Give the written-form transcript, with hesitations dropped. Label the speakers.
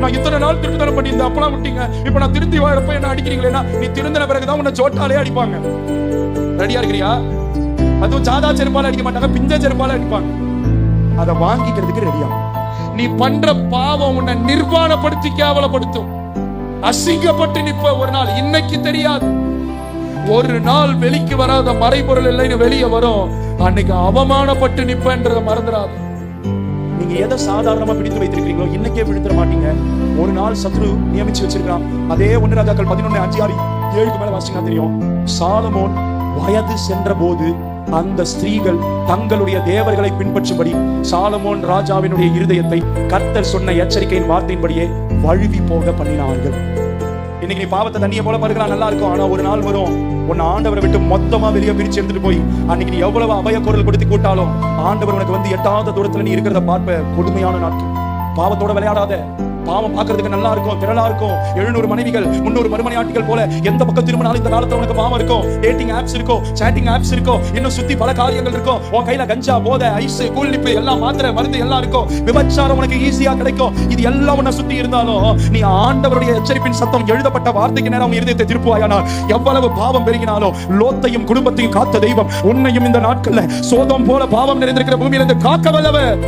Speaker 1: நான் இத்தனை நாள் திருத்தனம் பண்ணி இந்த அப்பெல்லாம் விட்டீங்க, இப்ப நான் திருந்தி வரப்ப என்ன அடிக்கிறீங்களா? நீ திருந்தின பிறகுதான் உன்னை சோட்டாலே அடிப்பாங்க. ரெடியா இருக்கிறியா? அதுவும் சாதா செருப்பால அடிக்க மாட்டாங்க, பிஞ்ச செருப்பால அடிப்பாங்க. அதை வாங்கிக்கிறதுக்கு ரெடியா? நீ பண்ற பாவம் உன்னை நிர்வாணப்படுத்தி கேவலப்படுத்தும். அசிங்கப்பட்டு நிப்ப ஒரு நாள். இன்னைக்கு தெரியாது, ஒரு நாள் வெளிக்கு வராத மறைபொருள் இல்லைன்னு வெளியே வரும். அன்னைக்கு அவமானப்பட்டு நிப்பன்றத மறந்துடாது. நீங்க எதை சாதாரணமா பிடித்து வைத்திருக்கீங்களோ இன்னைக்கே பிடித்துட மாட்டீங்க. ஒரு நாள் சத்ரு நியமிச்சு வச்சிருக்கான். அதே 1 ராஜாக்கள் 11:5-7 மேல வாசிச்சா தெரியும். சாலமோன் வயது சென்ற போது அந்த ஸ்திரீகள் தங்களுடைய தேவர்களை பின்பற்றும்படி சாலமோன் ராஜாவினுடைய இருதயத்தை கர்த்தர் சொன்ன எச்சரிக்கையின் வார்த்தையின்படியே வழுவி போக பண்ணினார்கள். இன்னைக்கு நீ பாவத்தை தண்ணியை போல பருக்கலாம், நல்லா இருக்கும். ஆனா ஒரு நாள் வரும், உன்னை ஆண்டவரை விட்டு மொத்தமா வெளியே பிரிச்சு எடுத்துட்டு போய் அன்னைக்கு நீ எவ்வளவு அபய குரல் கொடுத்து கூட்டாலும் ஆண்டவர் உனக்கு வந்து எட்டாவது தூரத்துல நீ இருக்கிறத பார்ப்ப. கொடுமையான நாட்கள். பாவத்தோட விளையாடாத. பாவம் பார்க்கறதுக்கு நல்லா இருக்கும், திரளா இருக்கும். 700 மனைவிகள் 300 மறுமனையாட்டிகள் போல எந்த பக்கம் திரும்பினாலும் இந்த காலத்துல உனக்கு பாவம் இருக்கும். டேட்டிங் ஆப்ஸ் இருக்கும், சாட்டிங் ஆப்ஸ் இருக்கும், இன்னும் சுத்தி பல காரியங்கள் இருக்கும். உன் கையில கஞ்சா, போதை, ஐஸ், கூல்லிப்பு எல்லாம், மாத்திரை, மருந்து எல்லாம் இருக்கும். விபச்சாரம் உனக்கு ஈஸியா கிடைக்கும். இது எல்லாம் உன்னை சுத்தி இருந்தாலும் நீ ஆண்டவருடைய எச்சரிப்பின் சத்தம் எழுதப்பட்ட வார்த்தைக்கு நேரம் உன் இருதயத்தை திருப்புவாயானால் எவ்வளவு பாவம் பெருகினாலும் லோத்தையும் குடும்பத்தையும் காத்த தெய்வம் உன்னையும் இந்த நாட்கள்ல சோதம் போல பாவம் நிறைந்திருக்கிற பூமியிலிருந்து காக்க வல்லவர்.